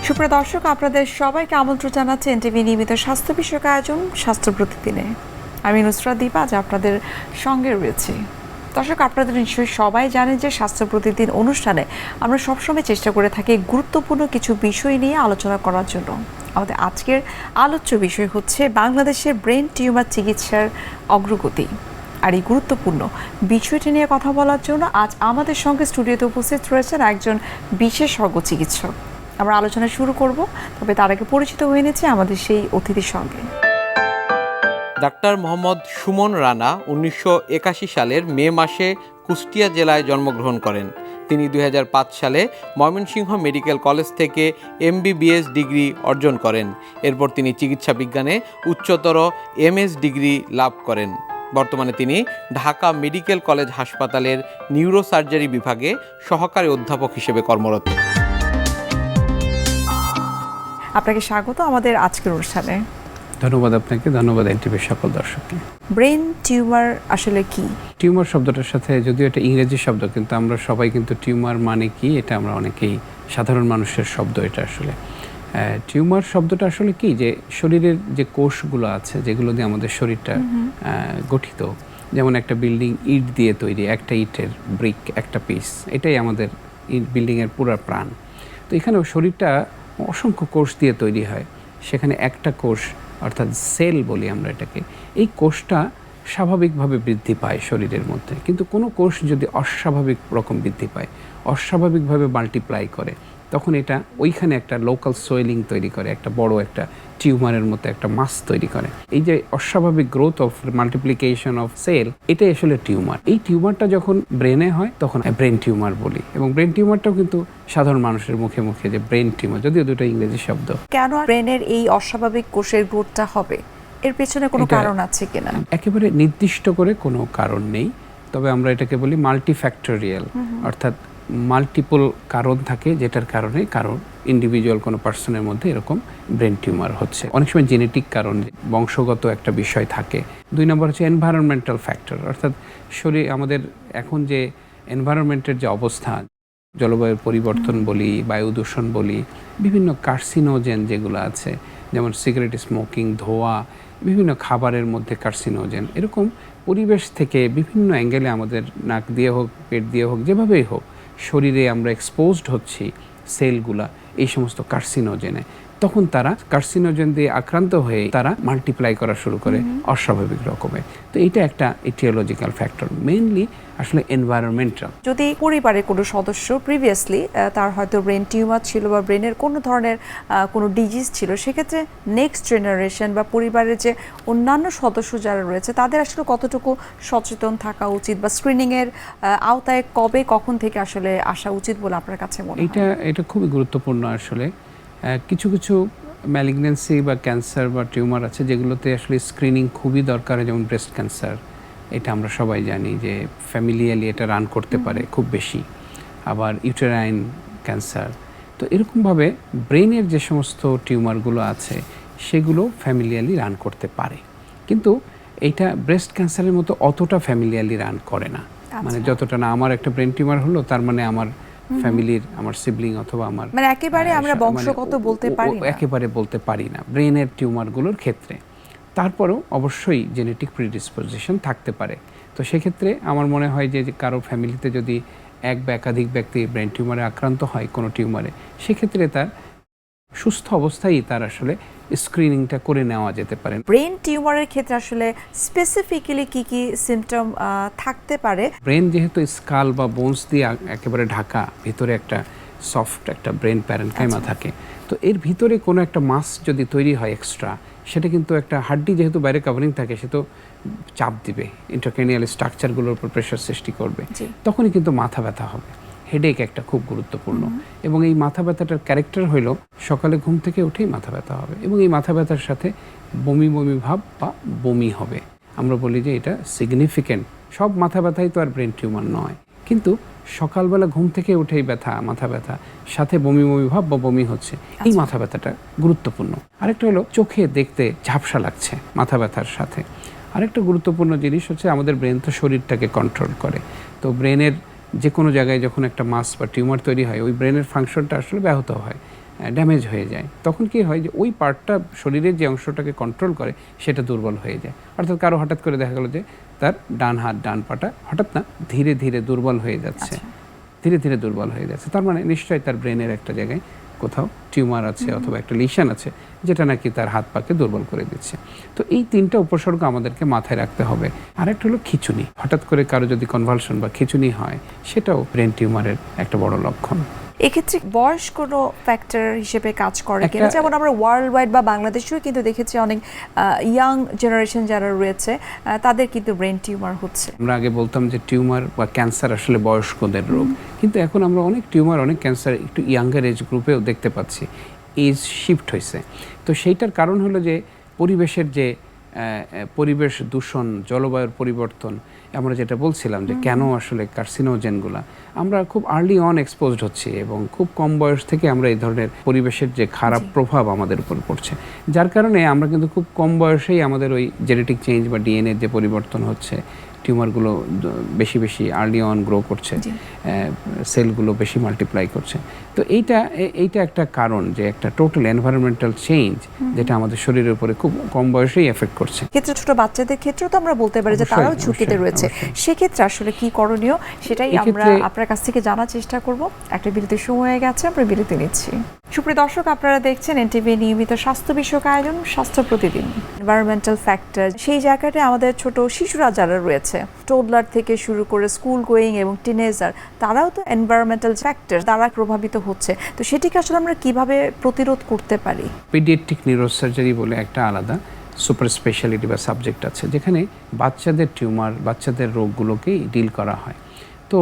সুপ্রিয় দর্শক, আপনাদের সবাইকে আমন্ত্রণ জানাচ্ছি এনটিভি নিয়মিত স্বাস্থ্য বিষয়ক আয়োজন স্বাস্থ্য প্রতিদিনে। আমি নুসরাত দীপা আজ আপনাদের সঙ্গে রয়েছি। দর্শক, আপনাদের নিশ্চয়ই সবাই জানেন যে স্বাস্থ্য প্রতিদিন অনুষ্ঠানে আমরা সবসময় চেষ্টা করে থাকি গুরুত্বপূর্ণ কিছু বিষয় নিয়ে আলোচনা করার জন্য। আমাদের আজকের আলোচ্য বিষয় হচ্ছে বাংলাদেশের ব্রেন টিউমার চিকিৎসার অগ্রগতি। আর এই গুরুত্বপূর্ণ বিষয়টি নিয়ে কথা বলার জন্য আজ আমাদের সঙ্গে স্টুডিওতে উপস্থিত রয়েছেন একজন বিশেষজ্ঞ চিকিৎসক। আমরা আলোচনা শুরু করব, তবে তার আগে পরিচিত হয়ে নিচ্ছে আমাদের সেই অতিথির সঙ্গে। ডাক্তার মোহাম্মদ সুমন রানা 1981 সালের মে মাসে কুষ্টিয়া জেলায় জন্মগ্রহণ করেন। তিনি 2005 সালে ময়মনসিংহ মেডিকেল কলেজ থেকে MBBS ডিগ্রি অর্জন করেন। এরপর তিনি চিকিৎসা বিজ্ঞানে উচ্চতর MS ডিগ্রি লাভ করেন। বর্তমানে তিনি ঢাকা মেডিকেল কলেজ হাসপাতালের নিউরোসার্জারি বিভাগে সহকারী অধ্যাপক হিসেবে কর্মরত। আপনাকে স্বাগত আমাদের আজকের অনুষ্ঠানে। ধন্যবাদ আপনাকে, ধন্যবাদ এনটিভির সকল দর্শককে। ব্রেন টিউমার আসলে কি? টিউমার শব্দটার সাথে যদিও এটা ইংরেজি শব্দ, কিন্তু আমরা সবাই কিন্তু টিউমার মানে কি এটা আমরা অনেকেই সাধারণ মানুষের শব্দ। এটা আসলে টিউমার শব্দটা আসলে কি, যে শরীরের যে কোষগুলো আছে যেগুলো দিয়ে আমাদের শরীরটা গঠিত, যেমন একটা বিল্ডিং ইট দিয়ে তৈরি, একটা ইটের ব্রিক একটা পিস, এটাই আমাদের বিল্ডিংয়ের পুরা প্রাণ। তো এখানেও শরীরটা অসংখ্য কোষ দিয়ে তৈরি হয়। সেখানে একটা কোষ অর্থাৎ সেল বলি আমরা এটাকে, এই কোষটা স্বাভাবিকভাবে বৃদ্ধি পায় শরীরের মধ্যে, কিন্তু কোনো কোষ যদি অস্বাভাবিক রকম বৃদ্ধি পায়, অস্বাভাবিকভাবে মাল্টিপ্লাই করে, তখন এটা ওইখানে একটা লোকাল সোয়েলিং তৈরি করে, একটা বড় একটা টিউমারের মতো একটা মাস তৈরি করে। এই যে অস্বাভাবিক growth of multiplication of cell, এটাই আসলে টিউমার। এই টিউমারটা যখন ব্রেনে হয় তখন ব্রেন টিউমার বলি। এবং ব্রেন টিউমারটাও কিন্তু সাধারণ মানুষের মুখে মুখে যে ব্রেন টিউমার, যদিও দুটো ইংরেজি শব্দ। কেন ব্রেনের এই অস্বাভাবিক কোষের গ্রোথটা হবে, এর পেছনে কোনো কারণ আছে কিনা? একেবারে নির্দিষ্ট করে কোনো কারণ নেই, তবে আমরা এটাকে বলি মাল্টিফ্যাক্টোরিয়াল, অর্থাৎ মাল্টিপল কারণ থাকে যেটার কারণে কারণ ইন্ডিভিজুয়াল কোনো পার্সনের মধ্যে এরকম ব্রেন টিউমার হচ্ছে। অনেক সময় জেনেটিক কারণ, বংশগত একটা বিষয় থাকে। 2 নম্বর হচ্ছে এনভায়রনমেন্টাল ফ্যাক্টর, অর্থাৎ শরীর আমাদের এখন যে এনভায়রনমেন্টের যে অবস্থা, জলবায়ুর পরিবর্তন বলি, বায়ু দূষণ বলি, বিভিন্ন কার্সিনোজেন যেগুলো আছে, যেমন সিগারেট স্মোকিং, ধোঁয়া, বিভিন্ন খাবারের মধ্যে কার্সিনোজেন, এরকম পরিবেশ থেকে বিভিন্ন অ্যাঙ্গেলে আমাদের নাক দিয়ে হোক, পেট দিয়ে হোক, যেভাবেই হোক শরীরে আমরা এক্সপোজড হচ্ছি সেলগুলা এই সমস্ত কার্সিনোজেনে, তখন তারা কার্সিনোজেন দিয়ে আক্রান্ত হয়ে তারা মাল্টিপ্লাই করা শুরু করে অস্বাভাবিক রকমের। তো এটা একটা ইটিওলজিক্যাল ফ্যাক্টর, মেইনলি আসলে এনভায়রনমেন্টাল। যদি পরিবারের কোনো সদস্য প্রিভিয়াসলি তার হয়তো ব্রেন টিউমার ছিল বা ব্রেনের কোনো ধরনের কোনো ডিজিজ ছিল, সেক্ষেত্রে নেক্সট জেনারেশন বা পরিবারের যে অন্যান্য সদস্য যারা রয়েছে তাদের আসলে কতটুকু সচেতন থাকা উচিত, বা স্ক্রিনিংয়ের আওতায় কবে কখন থেকে আসলে আসা উচিত বলে আপনার কাছে মনে হয়? এটা খুবই গুরুত্বপূর্ণ আসলে। কিছু কিছু ম্যালিগনেন্সি বা ক্যান্সার বা টিউমার আছে যেগুলোতে আসলে স্ক্রিনিং খুবই দরকার, যেমন ব্রেস্ট ক্যান্সার, এটা আমরা সবাই জানি যে ফ্যামিলিয়ালি এটা রান করতে পারে খুব বেশি। আবার ইউটেরাইন ক্যান্সার। তো এরকমভাবে ব্রেনের যে সমস্ত টিউমারগুলো আছে সেগুলো ফ্যামিলিয়ালি রান করতে পারে, কিন্তু এইটা ব্রেস্ট ক্যান্সারের মতো অতটা ফ্যামিলিয়ালি রান করে না। মানে যতটা না আমার একটা ব্রেন টিউমার হলো তার মানে আমার ফ্যামিলির, আমার সিবলিং অথবা আমার মানে একেবারে আমরা বংশগত বলতে পারি না, একেবারে বলতে পারি না ব্রেনের টিউমারগুলোর ক্ষেত্রে। তারপরেও অবশ্যই জেনেটিক প্রিডিসপোজিশন থাকতে পারে। তো সেক্ষেত্রে আমার মনে হয় যে কারো ফ্যামিলিতে যদি এক বা একাধিক ব্যক্তি ব্রেন টিউমারে আক্রান্ত হয় কোনো টিউমারে, সেক্ষেত্রে তার সুস্থ অবস্থায় তার আসলে স্ক্রিনিংটা করে নেওয়া যেতে পারে। ব্রেন টিউমারের ক্ষেত্রে আসলে স্পেসিফিক্যালি কি কি সিমটম থাকতে পারে? ব্রেন যেহেতু স্কাল বা বোনস দিয়ে একেবারে ঢাকা, ভিতরে একটা সফট একটা ব্রেন প্যারেনকাইমা থাকে, তো এর ভিতরে কোনো একটা মাস যদি তৈরি হয় এক্সট্রা, সেটা কিন্তু একটা হাড্ডি যেহেতু বাইরে কাভারিং থাকে, সে তো চাপ দিবে, ইন্টারক্রেনিয়াল স্ট্রাকচারগুলোর উপর প্রেশার সৃষ্টি করবে, তখনই কিন্তু মাথা ব্যথা হবে। হেডেক একটা খুব গুরুত্বপূর্ণ, এবং এই মাথা ব্যথাটার ক্যারেক্টার হইল সকালে ঘুম থেকে উঠেই মাথা ব্যথা হবে, এবং এই মাথা ব্যথার সাথে বমি বমি ভাব বা বমি হবে। আমরা বলি যে এটা সিগনিফিক্যান্ট। সব মাথা ব্যথাই তো আর ব্রেন টিউমার নয়, কিন্তু সকালবেলা ঘুম থেকে উঠেই ব্যথা, মাথা ব্যথা সাথে বমি বমি ভাব বা বমি হচ্ছে, এই মাথা ব্যথাটা গুরুত্বপূর্ণ। আরেকটা হলো চোখে দেখতে ঝাপসা লাগছে মাথা ব্যথার সাথে। আরেকটা গুরুত্বপূর্ণ জিনিস হচ্ছে আমাদের ব্রেন তো শরীরটাকে কন্ট্রোল করে, তো ব্রেনের যে কোনো জায়গায় যখন একটা মাস বা টিউমার তৈরি হয়, ওই ব্রেনের ফাংশনটা আসলে ব্যাহত হয়। ড্যামেজ হয়ে যায়, তখন কি হয় যে ওই পার্টটা শরীরের যে অংশটাকে কন্ট্রোল করে সেটা দুর্বল হয়ে যায়। অর্থাৎ কারো হঠাৎ করে দেখা গেলো যে তার ডান হাত ডান পাটা হঠাৎ না ধীরে ধীরে দুর্বল হয়ে যাচ্ছে, ধীরে ধীরে দুর্বল হয়ে যাচ্ছে, তার মানে নিশ্চয়ই তার ব্রেনের একটা জায়গায় কোথাও টিউমার আছে অথবা একটা লিশন আছে যেটা নাকি তার হাত পাকে দুর্বল করে দিচ্ছে। তো এই 3টা উপসর্গ আমাদেরকে মাথায় রাখতে হবে। আরেকটা হলো খিঁচুনি, হঠাৎ করে কারো যদি কনভালশন বা খিঁচুনি হয় সেটাও ব্রেন টিউমারের একটা বড় লক্ষণ। এক্ষেত্রে বয়স কোনো ফ্যাক্টর হিসেবে কাজ করে কিনা? যেমন আমরা ওয়ার্ল্ড ওয়াইড বা বাংলাদেশেও কিন্তু দেখেছি অনেক ইয়াং জেনারেশন যারা রয়েছে তাদের কিন্তু ব্রেন টিউমার হচ্ছে। আমরা আগে বলতাম যে টিউমার বা ক্যান্সার আসলে বয়স্কদের রোগ, কিন্তু এখন আমরা অনেক টিউমার অনেক ক্যান্সার একটু ইয়াঙ্গার এজ গ্রুপেও দেখতে পাচ্ছি, এজ শিফট হয়েছে। তো সেইটার কারণ হলো যে পরিবেশের যে পরিবেশ দূষণ, জলবায়ুর পরিবর্তন, আমরা যেটা বলছিলাম যে কেন আসলে কার্সিনোজেনগুলা আমরা খুব আর্লি অন এক্সপোজড হচ্ছি এবং খুব কম বয়স থেকে আমরা এই ধরনের পরিবেশের যে খারাপ প্রভাব আমাদের উপর পড়ছে, যার কারণে আমরা কিন্তু খুব কম বয়সেই আমাদের ওই জেনেটিক চেঞ্জ বা ডিএনএ যে পরিবর্তন হচ্ছে, টিউমারগুলো বেশি বেশি আর্লি অন গ্রো করছে, সেলগুলো বেশি মাল্টিপ্লাই করছে। তো এইটা একটা কারণ যে একটা টোটাল এনভায়রনমেন্টাল চেঞ্জ যেটা আমাদের শরীরের উপরে খুব কম বয়সেই এফেক্ট করছে। ক্ষেত্রে ছোট বাচ্চাদের ক্ষেত্রেও তো আমরা বলতে পারি যে তারাও ঝুঁকিতে রয়েছে, সেক্ষেত্রে আসলে কি করণীয় সেটাই আমরা আপনার কাছ থেকে জানার চেষ্টা করব। একটা বিরতির সময় হয়ে গেছে, আমরা বিরতি নিচ্ছি। সুপ্রিয় দর্শক, আপনারা দেখছেন এনটিভি নিয়মিত স্বাস্থ্য বিষয়ক আয়োজন স্বাস্থ্য প্রতিদিন। এনভায়রনমেন্টাল ফ্যাক্টর, সেই জায়গাটা আমাদের ছোট শিশুরা যারা রয়েছে, টোডলার থেকে শুরু করে স্কুল গোয়িং এবং টিনেজার, তারাও তো এনভায়রনমেন্টাল ফ্যাক্টর দ্বারা প্রভাবিত হচ্ছে। তো সেটিকে আসলে আমরা কিভাবে প্রতিরোধ করতে পারি? পিডিয়াট্রিক নিউরোসার্জারি বলে একটা আলাদা সুপার স্পেশালিটি বা সাবজেক্ট আছে, যেখানে বাচ্চাদের টিউমার, বাচ্চাদের রোগগুলোকেই ডিল করা হয়। তো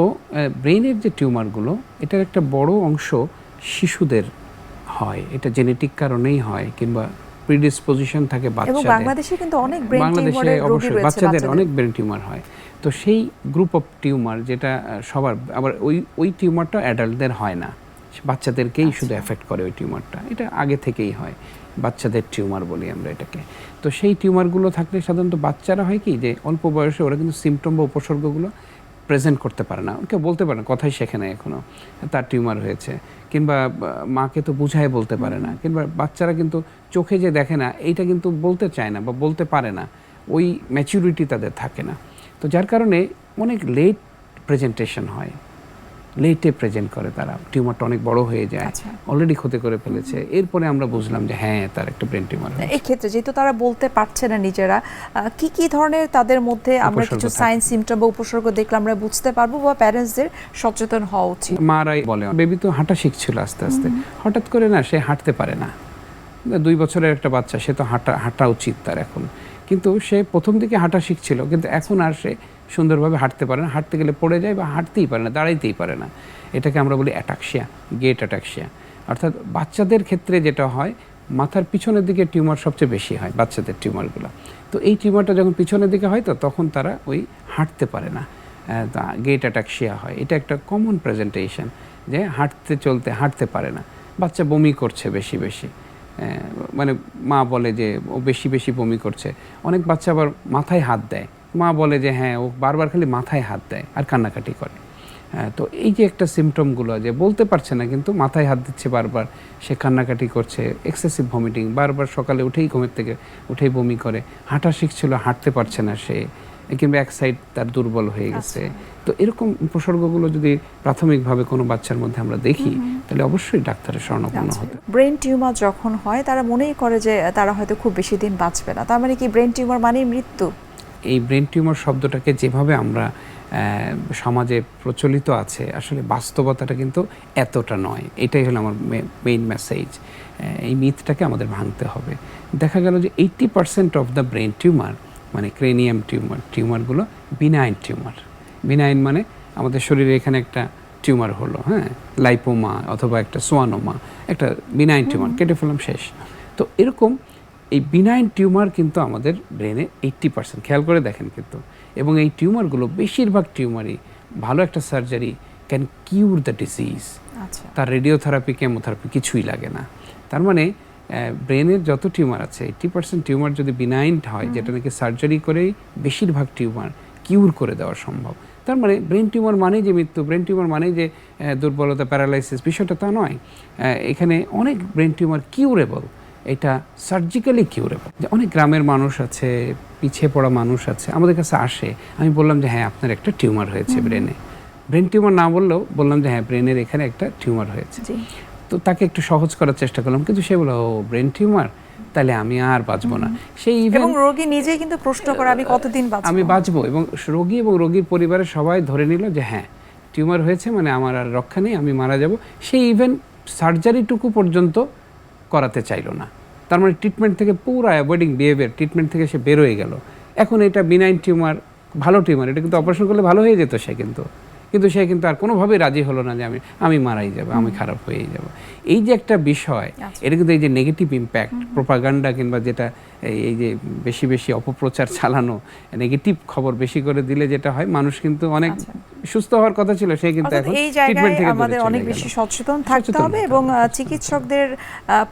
ব্রেনের যে টিউমারগুলো, এটার একটা বড় অংশ শিশুদের হয়, এটা জেনেটিক কারণেই হয় কিংবা প্রিডিসপোজিশন থাকে বাচ্চাদের। বাংলাদেশে কিন্তু অনেক ব্রেন বাংলাদেশে অবশ্যই বাচ্চাদের অনেক ব্রেন টিউমার হয়। তো সেই গ্রুপ অফ টিউমার যেটা সবার, আবার ওই টিউমারটা অ্যাডাল্টদের হয় না, বাচ্চাদেরকেই শুধু এফেক্ট করে ওই টিউমারটা, এটা আগে থেকেই হয়, বাচ্চাদের টিউমার বলি আমরা এটাকে। তো সেই টিউমারগুলো থাকলে সাধারণত বাচ্চারা হয় কি যে অল্প বয়সে ওরা কিন্তু সিমটম বা উপসর্গগুলো প্রেজেন্ট করতে পারে না, কেউ বলতে পারে না, কথাই শেখে না এখনও তার টিউমার হয়েছে, কিংবা মাকে তো বুঝায় বলতে পারে না, কিংবা বাচ্চারা কিন্তু চোখে যে দেখে না এইটা কিন্তু বলতে চায় না বা বলতে পারে না, ওই ম্যাচুরিটি তাদের থাকে না। তো যার কারণে অনেক লেট প্রেজেন্টেশন হয়, লেটে প্রেজেন্ট করে তারা, টিউমারটা অনেক বড় হয়ে যায়, অলরেডি ক্ষতি করে ফেলেছে, এরপরে আমরা বুঝলাম যে হ্যাঁ তার একটা ব্রেন টিউমার। এই ক্ষেত্রে যেহেতু তারা বলতে পারছে না নিজেরা, কি কি ধরনের তাদের মধ্যে আমরা কিছু সাইন সিমটম বা উপসর্গ দেখলে আমরা বুঝতে পারবো বা প্যারেন্টসদের সচেতন হওয়া উচিত? মারাই বলে বেবি তো হাঁটা শিখছিল আস্তে আস্তে, হঠাৎ করে না সে হাঁটতে পারে না, 2 বছরের একটা বাচ্চা, সে তো হাঁটা উচিত তার এখন, কিন্তু সে প্রথম দিকে হাঁটা শিখছিল, কিন্তু এখন আর সে সুন্দরভাবে হাঁটতে পারে না, হাঁটতে গেলে পড়ে যায় বা হাঁটতেই পারে না, দাঁড়াইতেই পারে না। এটাকে আমরা বলি অ্যাটাক্সিয়া, গেট অ্যাটাক্সিয়া। অর্থাৎ বাচ্চাদের ক্ষেত্রে যেটা হয়, মাথার পিছনের দিকে টিউমার সবচেয়ে বেশি হয় বাচ্চাদের টিউমারগুলো। তো এই টিউমারটা যখন পিছনের দিকে হয়, তো তখন তারা ওই হাঁটতে পারে না, গেট অ্যাটাক্সিয়া হয়। এটা একটা কমন প্রেজেন্টেশন যে হাঁটতে পারে না, বাচ্চা বমি করছে বেশি বেশি, মানে মা বলে যে ও বেশি বেশি বমি করছে। অনেক বাচ্চা আবার মাথায় হাত দেয়, মা বলে যে হ্যাঁ ও বারবার খালি মাথায় হাত দেয় আর কান্নাকাটি করে। তো এই যে একটা সিমটমগুলো, যে বলতে পারছে না কিন্তু মাথায় হাত দিচ্ছে বারবার, সে কান্নাকাটি করছে, এক্সেসিভ ভমিটিং, বারবার সকালে উঠেই ঘুমের থেকে উঠেই বমি করে, হাঁটা শিখছিল হাঁটতে পারছে না সে, কিংবা এক সাইড তার দুর্বল হয়ে গেছে। তো এরকম উপসর্গগুলো যদি প্রাথমিকভাবে কোনো বাচ্চার মধ্যে আমরা দেখি, তাহলে অবশ্যই ডাক্তারের শরণাপন্ন হতে। ব্রেন টিউমার যখন হয় তারা মনেই করে যে তারা হয়তো খুব বেশি দিন বাঁচবে না, তার মানে কি ব্রেন টিউমার মানেই মৃত্যু? এই ব্রেন টিউমার শব্দটাকে যেভাবে আমরা সমাজে প্রচলিত আছে, আসলে বাস্তবতাটা কিন্তু এতটা নয়। এটাই হলো আমার মেইন মেসেজ। এই মিথটাকে আমাদের ভাঙতে হবে। দেখা গেল যে 80% অফ দ্য ব্রেন টিউমার, মানে ক্রেনিয়াম টিউমারগুলো বিনাইন টিউমার। বিনাইন মানে আমাদের শরীরে এখানে একটা টিউমার হলো, হ্যাঁ, লাইপোমা অথবা একটা সোয়ানোমা, একটা বিনাইন টিউমার, কেটে ফেললাম, শেষ। তো এরকম এই বিনাইন টিউমার কিন্তু আমাদের ব্রেনে 80%, খেয়াল করে দেখেন কিন্তু। এবং এই টিউমারগুলো, বেশিরভাগ টিউমারই ভালো একটা সার্জারি ক্যান কিউর দ্য ডিজিজ। তার রেডিওথেরাপি, কেমোথেরাপি কিছুই লাগে না। তার মানে ব্রেনের যত টিউমার আছে, 80% টিউমার যদি বিনাইন হয়, যেটা নাকি সার্জারি করেই বেশিরভাগ টিউমার কিউর করে দেওয়া সম্ভব। তার মানে ব্রেন টিউমার মানে যে মৃত্যু, ব্রেন টিউমার মানে যে দুর্বলতা, প্যারালাইসিস, বিষয়টা তা নয়। এখানে অনেক ব্রেন টিউমার কিউরেবল, এটা সার্জিক্যালি কিউরেবল। যে অনেক গ্রামের মানুষ আছে, পিছিয়ে পড়া মানুষ আছে, আমাদের কাছে আসে, আমি বললাম যে হ্যাঁ আপনার একটা টিউমার হয়েছে ব্রেনে। ব্রেন টিউমার না বললেও বললাম যে হ্যাঁ ব্রেনের এখানে একটা টিউমার হয়েছে। তো তাকে একটু সহজ করার চেষ্টা করলাম, কিন্তু সে বলল ও ব্রেন টিউমার, তাহলে আমি আর বাঁচবো না। সেই এবং রোগী নিজেই কিন্তু প্রশ্ন করে আমি কতদিন বাঁচবো, আমি বাঁচবো, এবং রোগী এবং রোগীর পরিবারের সবাই ধরে নিল যে হ্যাঁ টিউমার হয়েছে মানে আমার আর রক্ষা নেই, আমি মারা যাব। সেই ইভেন সার্জারিটুকু পর্যন্ত করাতে চাইলো না। তার মানে ট্রিটমেন্ট থেকে পুরো অ্যাভয়েডিং বিহেভিয়ার, ট্রিটমেন্ট থেকে সে বেরোয় গেল। এখন এটা বিনাইন টিউমার, ভালো টিউমার, এটা কিন্তু অপারেশন করলে ভালো হয়ে যেত সে, কিন্তু সে কিন্তু আর কোনোভাবেই রাজি হলো না যে আমি মারাই যাব, আমি খারাপ হয়েই যাব। এই যে একটা বিষয়, এটা কিন্তু এই যে নেগেটিভ ইম্প্যাক্ট, প্রোপাগান্ডা কিংবা যেটা এই যে বেশি বেশি অপপ্রচার চালানো, নেগেটিভ খবর বেশি করে দিলে যেটা হয়, মানুষ কিন্তু অনেক সুস্থ হওয়ার কথা ছিল, সে কিন্তু এখন এই জায়গায় আমাদের অনেক বেশি সচেতন থাকতে হবে এবং চিকিৎসকদের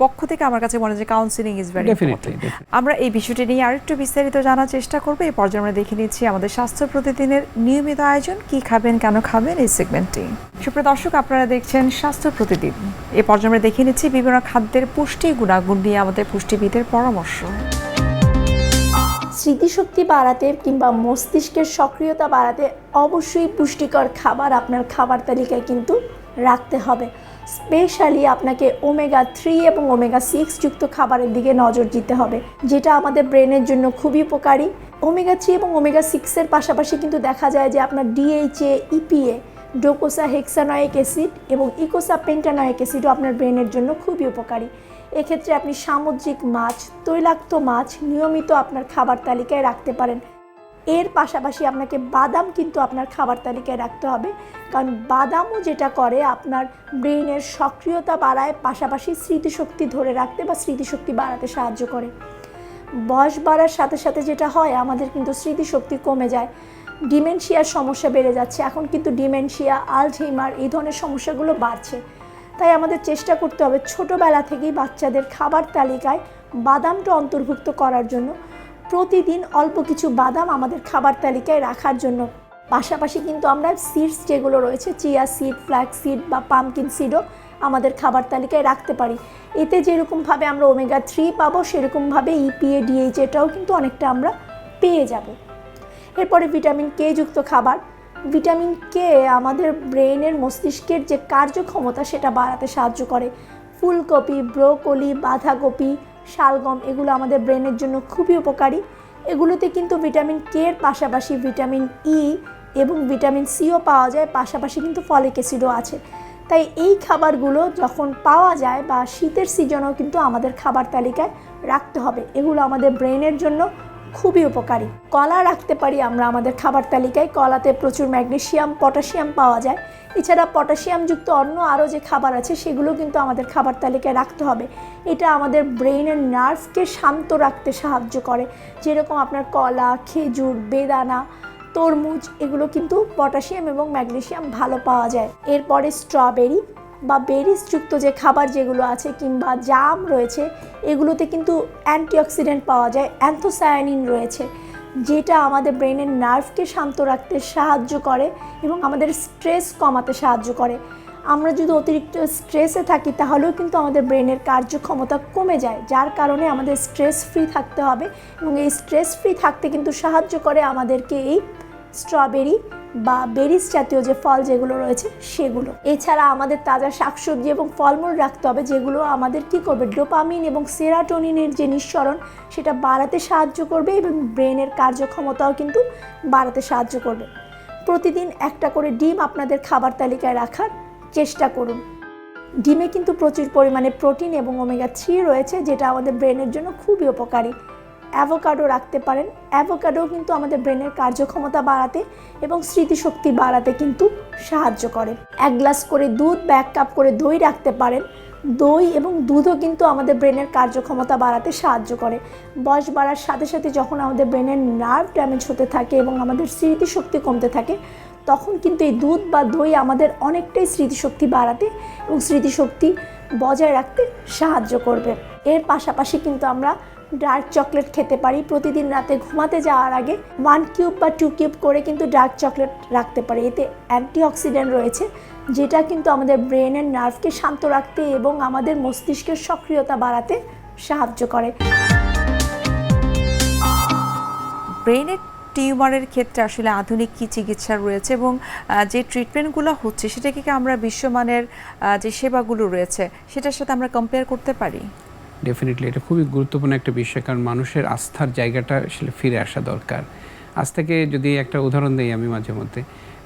পক্ষ থেকে আমার কাছে মনে হয় যে কাউন্সিলিং ইজ ভেরি ইম্পর্টেন্ট। আমরা এই বিষয়টি নিয়ে আরেকটু বিস্তারিত জানার চেষ্টা করব। এই পর্যায়ে আমরা দেখে নিচ্ছি আমাদের স্বাস্থ্য প্রতিদিনের নিয়মিত আয়োজন, কি খাবেন কেন খাবেন, এই সেগমেন্টটি। সুপ্রিয় দর্শক, আপনারা দেখছেন স্বাস্থ্য প্রতিদিন। এই পর্যায়ে আমরা দেখে নিচ্ছি বিভিন্ন খাদ্যের পুষ্টি গুণাগুণ নিয়ে আমাদের পুষ্টিবিদের পরামর্শ। স্মৃতিশক্তি বাড়াতে কিংবা মস্তিষ্কের সক্রিয়তা বাড়াতে অবশ্যই পুষ্টিকর খাবার আপনার খাবার তালিকায় কিন্তু রাখতে হবে। স্পেশালি আপনাকে ওমেগা 3 এবং ওমেগা 6 যুক্ত খাবারের দিকে নজর দিতে হবে, যেটা আমাদের ব্রেনের জন্য খুবই উপকারী। ওমেগা 3 এবং ওমেগা 6-এর পাশাপাশি কিন্তু দেখা যায় যে আপনার DHA, EPA, ডোকোসা হেক্সানয়িক অ্যাসিড এবং ইকোসা পেন্টানয়িক অ্যাসিডও আপনার ব্রেনের জন্য খুবই উপকারী। এক্ষেত্রে আপনি সামুদ্রিক মাছ, তৈলাক্ত মাছ নিয়মিত আপনার খাবার তালিকায় রাখতে পারেন। এর পাশাপাশি আপনাকে বাদাম কিন্তু আপনার খাবার তালিকায় রাখতে হবে, কারণ বাদামও যেটা করে আপনার ব্রেনের সক্রিয়তা বাড়ায়, পাশাপাশি স্মৃতিশক্তি ধরে রাখতে বা স্মৃতিশক্তি বাড়াতে সাহায্য করে। বয়স বাড়ার সাথে সাথে যেটা হয়, আমাদের কিন্তু স্মৃতিশক্তি কমে যায়, ডিমেনশিয়ার সমস্যা বেড়ে যাচ্ছে। এখন কিন্তু ডিমেনশিয়া, আলঝেইমার এই ধরনের সমস্যাগুলো বাড়ছে। তাই আমাদের চেষ্টা করতে হবে ছোটোবেলা থেকেই বাচ্চাদের খাবার তালিকায় বাদামটা অন্তর্ভুক্ত করার জন্য, প্রতিদিন অল্প কিছু বাদাম আমাদের খাবার তালিকায় রাখার জন্য। পাশাপাশি কিন্তু আমরা সিডস যেগুলো রয়েছে, চিয়া সিড, ফ্ল্যাক্স সিড বা পামকিন সিডও আমাদের খাবার তালিকায় রাখতে পারি। এতে যেরকমভাবে আমরা ওমেগা 3 পাবো, সেরকমভাবে EPA, DHAটাও কিন্তু অনেকটা আমরা পেয়ে যাব। এরপরে ভিটামিন কে যুক্ত খাবার। ভিটামিন কে আমাদের ব্রেনের, মস্তিষ্কের যে কার্যক্ষমতা সেটা বাড়াতে সাহায্য করে। ফুলকপি, ব্রোকলি, বাঁধাকপি, শালগম এগুলো আমাদের ব্রেনের জন্য খুবই উপকারী। এগুলোতে কিন্তু ভিটামিন কে এর পাশাপাশি ভিটামিন ই এবং ভিটামিন সিও পাওয়া যায়, পাশাপাশি কিন্তু ফলিক অ্যাসিডও আছে। তাই এই খাবারগুলো যখন পাওয়া যায় বা শীতের সিজনেও কিন্তু আমাদের খাবার তালিকায় রাখতে হবে। এগুলো আমাদের ব্রেনের জন্য খুবই উপকারী। কলা রাখতে পারি আমরা আমাদের খাবার তালিকায়। কলাতে প্রচুর ম্যাগনেসিয়াম, পটাশিয়াম পাওয়া যায়। এছাড়া পটাশিয়ামযুক্ত অন্য আরও যে খাবার আছে সেগুলো কিন্তু আমাদের খাবার তালিকায় রাখতে হবে। এটা আমাদের ব্রেনের নার্ভকে শান্ত রাখতে সাহায্য করে। যেরকম আপনার কলা, খেজুর, বেদানা, তরমুজ এগুলো কিন্তু পটাশিয়াম এবং ম্যাগনেসিয়াম ভালো পাওয়া যায়। এরপরে স্ট্রবেরি বা বেরিজযুক্ত যে খাবার যেগুলো আছে কিংবা জাম রয়েছে, এগুলোতে কিন্তু অ্যান্টিঅক্সিডেন্ট পাওয়া যায়, অ্যান্থোসায়ানিন রয়েছে, যেটা আমাদের ব্রেনের নার্ভকে শান্ত রাখতে সাহায্য করে এবং আমাদের স্ট্রেস কমাতে সাহায্য করে। আমরা যদি অতিরিক্ত স্ট্রেসে থাকি তাহলেও কিন্তু আমাদের ব্রেনের কার্যক্ষমতা কমে যায়, যার কারণে আমাদের স্ট্রেস ফ্রি থাকতে হবে এবং এই স্ট্রেস ফ্রি থাকতে কিন্তু সাহায্য করে আমাদেরকে এই স্ট্রবেরি বা বেরিজ জাতীয় যে ফল যেগুলো রয়েছে সেগুলো। এছাড়া আমাদের তাজা শাকসবজি এবং ফলমূল রাখতে হবে, যেগুলো আমাদের কী করবে, ডোপামিন এবং সেরাটোনিনের যে নিঃসরণ সেটা বাড়াতে সাহায্য করবে এবং ব্রেনের কার্যক্ষমতাও কিন্তু বাড়াতে সাহায্য করবে। প্রতিদিন একটা করে ডিম আপনাদের খাবার তালিকায় রাখার চেষ্টা করুন। ডিমে কিন্তু প্রচুর পরিমাণে প্রোটিন এবং ওমেগা 3 রয়েছে, যেটা আমাদের ব্রেনের জন্য খুবই উপকারী। অ্যাভোকাডো রাখতে পারেন। অ্যাভোকাডো কিন্তু আমাদের ব্রেনের কার্যক্ষমতা বাড়াতে এবং স্মৃতিশক্তি বাড়াতে কিন্তু সাহায্য করে। 1 গ্লাস করে দুধ বা 1 কাপ করে দই রাখতে পারেন। দই এবং দুধও কিন্তু আমাদের ব্রেনের কার্যক্ষমতা বাড়াতে সাহায্য করে। বয়স বাড়ার সাথে সাথে যখন আমাদের ব্রেনের নার্ভ ড্যামেজ হতে থাকে এবং আমাদের স্মৃতিশক্তি কমতে থাকে, তখন কিন্তু এই দুধ বা দই আমাদের অনেকটাই স্মৃতিশক্তি বাড়াতে এবং স্মৃতিশক্তি বজায় রাখতে সাহায্য করবে। এর পাশাপাশি কিন্তু আমরা ডার্ক চকলেট খেতে পারি। প্রতিদিন রাতে ঘুমাতে যাওয়ার আগে 1 কিউব বা 2 কিউব করে কিন্তু ডার্ক চকলেট রাখতে পারি। এতে অ্যান্টিঅক্সিডেন্ট রয়েছে, যেটা কিন্তু আমাদের ব্রেনের নার্ভকে শান্ত রাখতে এবং আমাদের মস্তিষ্কের সক্রিয়তা বাড়াতে সাহায্য করে। ব্রেনের টিউমারের ক্ষেত্রে আসলে আধুনিক কি চিকিৎসা রয়েছে এবং যে ট্রিটমেন্টগুলো হচ্ছে সেটাকে কি আমরা বিশ্বমানের যে সেবাগুলো রয়েছে সেটার সাথে আমরা কম্পেয়ার করতে পারি? ডেফিনেটলি এটা খুবই গুরুত্বপূর্ণ একটা বিষয়, কারণ মানুষের আস্থার জায়গাটা আসলে ফিরে আসা দরকার। আজ থেকে যদি একটা উদাহরণ দিই আমি মাঝে মধ্যে,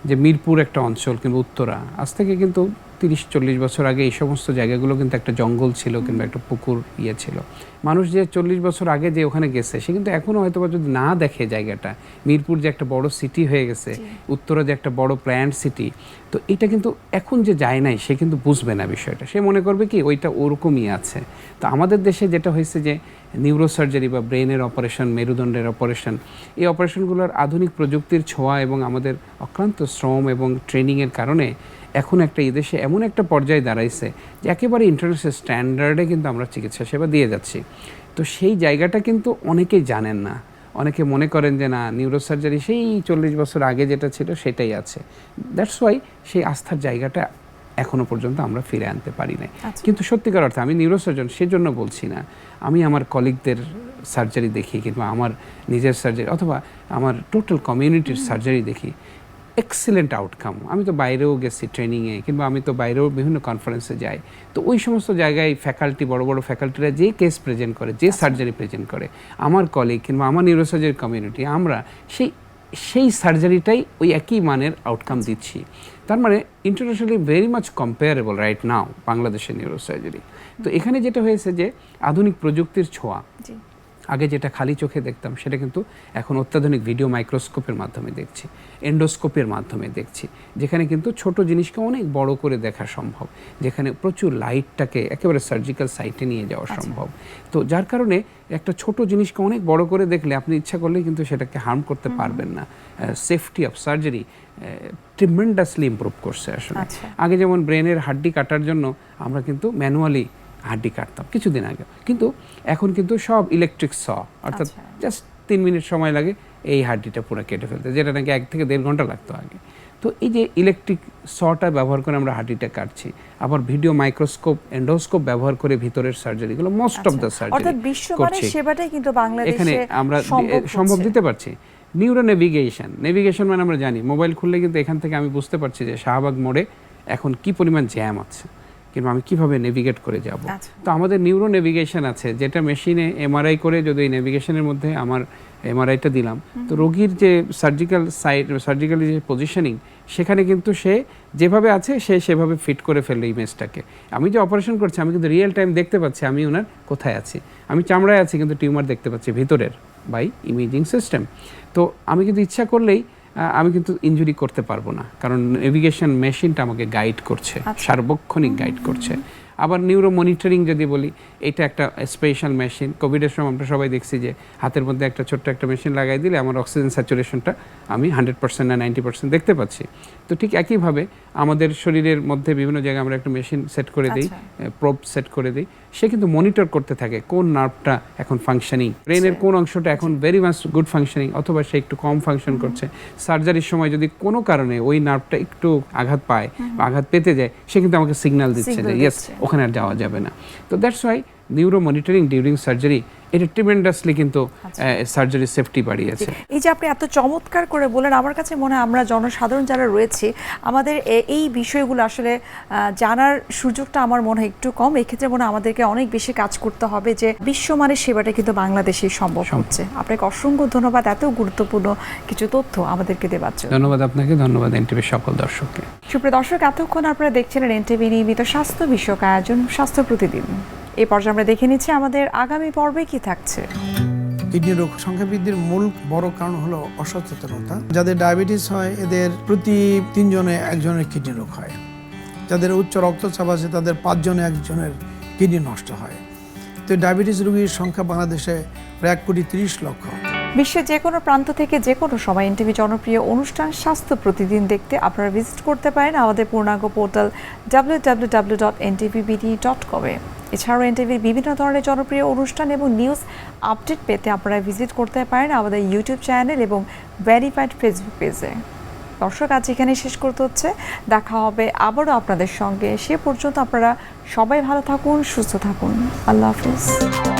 যে মিরপুর একটা অঞ্চল কিংবা উত্তরা, আজ থেকে কিন্তু 30-40 বছর আগে এই সমস্ত জায়গাগুলো কিন্তু একটা জঙ্গল ছিল কিংবা একটা পুকুর ছিল। মানুষ যে 40 বছর আগে যে ওখানে গেছে সে কিন্তু এখনও হয়তো বা যদি না দেখে জায়গাটা, মিরপুর যে একটা বড় সিটি হয়ে গেছে, উত্তরা যে একটা বড় প্ল্যান্ট সিটি, তো এটা কিন্তু এখন যে যায় নাই সে কিন্তু বুঝবে না বিষয়টা, সে মনে করবে কি ওইটা ওরকমই আছে। তো আমাদের দেশে যেটা হয়েছে যে নিউরোসার্জারি বা ব্রেনের অপারেশন, মেরুদণ্ডের অপারেশন, এই অপারেশনগুলোর আধুনিক প্রযুক্তির ছোঁয়া এবং আমাদের অক্লান্ত শ্রম এবং ট্রেনিংয়ের কারণে এখন একটা এদেশে এমন একটা পর্যায়ে দাঁড়াইছে যে একেবারে ইন্টারন্যাশনাল স্ট্যান্ডার্ডে কিন্তু আমরা চিকিৎসা সেবা দিয়ে যাচ্ছি। তো সেই জায়গাটা কিন্তু অনেকেই জানেন না, অনেকে মনে করেন যে না নিউরোসার্জারি সেই 40 বছর আগে যেটা ছিল সেটাই আছে। দ্যাটস ওয়াই সেই আস্থার জায়গাটা এখনো পর্যন্ত আমরা ফিরে আনতে পারি নাই। কিন্তু সত্যিকার অর্থে আমি নিউরোসার্জন সেজন্য বলছি না, আমি আমার কলিগদের সার্জারি দেখি কিংবা আমার নিজের সার্জারি অথবা আমার টোটাল কমিউনিটির সার্জারি দেখি, এক্সিলেন্ট আউটকাম। আমি তো বাইরেও গেছি ট্রেনিংয়ে কিংবা আমি তো বাইরেও বিভিন্ন কনফারেন্সে যাই, তো ওই সমস্ত জায়গায় ফ্যাকাল্টি, বড় বড় ফ্যাকাল্টিরা যে কেস প্রেজেন্ট করে, যে সার্জারি প্রেজেন্ট করে, আমার কলিগ কিংবা আমার নিউরোসার্জারি কমিউনিটি, আমরা সেই সার্জারিটাই ওই একই মানের আউটকাম দিচ্ছি। তার মানে internationally very much comparable right now বাংলাদেশের নিউরোসার্জারি। তো এখানে যেটা হয়েছে যে আধুনিক প্রযুক্তির ছোঁয়া, আগে যেটা খালি চোখে দেখতাম সেটা কিন্তু এখন অত্যাধুনিক ভিডিও মাইক্রোস্কোপের মাধ্যমে দেখছি, এন্ডোস্কোপের মাধ্যমে দেখছি, যেখানে কিন্তু ছোট জিনিসকে অনেক বড় করে দেখা সম্ভব, যেখানে প্রচুর লাইটটাকে একেবারে সার্জিক্যাল সাইটে নিয়ে যাওয়া সম্ভব। তো যার কারণে একটা ছোট জিনিসকে অনেক বড় করে দেখলে আপনি ইচ্ছা করলে কিন্তু সেটাকে হার্ম করতে পারবেন না। Safety of surgery tremendously improve করছে আসলে। আগে যেমন ব্রেনের হাড্ডি কাটার জন্য আমরা কিন্তু ম্যানুয়ালি হাড্ডি কাটতাম কিছুদিন আগে, কিন্তু এখন কিন্তু সব ইলেকট্রিক স, অর্থাৎ জাস্ট 3 মিনিট সময় লাগে এই হাড্ডিটা পুরো কেটে ফেলতে, যেটা নাকি 1 থেকে 1.5 ঘন্টা লাগতো আগে। তো এই যে ইলেকট্রিক সটা ব্যবহার করে আমরা হাড্ডিটা কাটছি, আবার ভিডিও মাইক্রোস্কোপ, এন্ডোস্কোপ ব্যবহার করে ভিতরের সার্জারিগুলো মোস্ট অফ দ্য সার্জারি বিশ্বমানের সেবাটাই কিন্তু বাংলাদেশে এখানে আমরা সম্ভব দিতে পারছি। নিউরো নেভিগেশন মানে আমরা জানি, মোবাইল খুললে কিন্তু এখান থেকে আমি বুঝতে পারছি যে শাহবাগ মোড়ে এখন কি পরিমাণ জ্যাম আছে কিংবা আমি কিভাবে নেভিগেট করে যাব। তো আমাদের নিউরো নেভিগেশন আছে, যেটা মেশিনে এমআরআই করে যদি এই নেভিগেশনের মধ্যে আমার এমআরআইটা দিলাম, তো রোগীর যে সার্জিক্যাল যে পজিশনিং, সেখানে কিন্তু সে যেভাবে আছে সে সেভাবে ফিট করে ফেললো ইমেজটাকে। আমি যে অপারেশন করছি আমি কিন্তু রিয়েল টাইম দেখতে পাচ্ছি আমি ওনার কোথায় আছি। আমি চামড়ায় আছি কিন্তু টিউমার দেখতে পাচ্ছি ভিতরের বাই ইমেজিং সিস্টেম। তো আমি কিন্তু ইচ্ছা করলেই আমি কিন্তু ইনজুরি করতে পারবো না, কারণ নেভিগেশন মেশিনটা আমাকে গাইড করছে, সার্বক্ষণিক গাইড করছে। আবার নিউরো মনিটরিং যদি বলি, এটা একটা স্পেশাল মেশিন। কোভিডের সময় আমরা সবাই দেখছি যে হাতের মধ্যে একটা ছোট্ট একটা মেশিন লাগাই দিলে আমার অক্সিজেন স্যাচুরেশনটা আমি 100% না 90% দেখতে পাচ্ছি। তো ঠিক একইভাবে আমাদের শরীরের মধ্যে বিভিন্ন জায়গায় আমরা একটা মেশিন সেট করে দিই, প্রোব সেট করে দিই, সে কিন্তু মনিটর করতে থাকে কোন নার্ভটা এখন ফাংশনিং, ব্রেনের কোন অংশটা এখন ভেরি মাচ গুড ফাংশনিং অথবা সে একটু কম ফাংশন করছে। সার্জারির সময় যদি কোনো কারণে ওই নার্ভটা একটু আঘাত পায় বা আঘাত পেতে যায়, সে কিন্তু আমাকে সিগন্যাল দিচ্ছে যে ইয়েস ওখানে আর যাওয়া যাবে না। তো that's why neuro monitoring during surgery এটা ট্রিমেন্ডাসলি কিন্তু সার্জারি সেফটি বাড়িয়েছে। এই যে আপনি এত চমৎকার করে বলেন, আমার কাছে মনে হয় আমরা জনসাধারণ যারা রয়েছে আমাদের এই বিষয়গুলো আসলে জানার সুযোগটা আমার মনে হয় একটু কম। এক্ষেত্রে মনে হয় আমাদেরকে অনেক বেশি কাজ করতে হবে যে বিশ্বমানের সেবাটা কিন্তু বাংলাদেশে সম্ভব হচ্ছে। আপনাকে অসংখ্য ধন্যবাদ এত গুরুত্বপূর্ণ কিছু তথ্য আমাদেরকে দেওয়ার জন্য। ধন্যবাদ আপনাকে, ধন্যবাদ এনটিভির সকল দর্শককে। সুপ্রিয় দর্শক, এতক্ষণ আপনারা দেখছিলেন এনটিভি নিয়মিত স্বাস্থ্য বিষয়ক আয়োজন স্বাস্থ্য প্রতিদিন। এই পর্যায়ে আমরা দেখে নিচ্ছি আমাদের আগামী পর্বে কি থাকছে। কিডনি রোগ সংখ্যা বৃদ্ধির মূল বড় কারণ হলো অসচেতনতা। যাদের ডায়াবেটিস হয় এদের প্রতি 3 জনে 1 জনের কিডনি রোগ হয়। যাদের উচ্চ রক্তচাপ আছে তাদের 5 জনে 1 জনের কিডনি নষ্ট হয়। তো ডায়াবেটিস রোগীর সংখ্যা বাংলাদেশে প্রায় 1,30,00,000। বিশ্বের যে কোনো প্রান্ত থেকে যে কোনো সময় এনটিভি জনপ্রিয় অনুষ্ঠান স্বাস্থ্য প্রতিদিন দেখতে আপনারা ভিজিট করতে পারেন আমাদের পূর্ণাঙ্গ পোর্টাল www.ntvbd.com-এ। এছাড়াও এনটিভির বিভিন্ন ধরনের জনপ্রিয় অনুষ্ঠান এবং নিউজ আপডেট পেতে আপনারা ভিজিট করতে পারেন আমাদের ইউটিউব চ্যানেল এবং ভেরিফাইড ফেসবুক পেজে। দর্শক, আজ এখানে শেষ করতে হচ্ছে। দেখা হবে আবারও আপনাদের সঙ্গে। সে পর্যন্ত আপনারা সবাই ভালো থাকুন, সুস্থ থাকুন। আল্লাহ হাফিজ।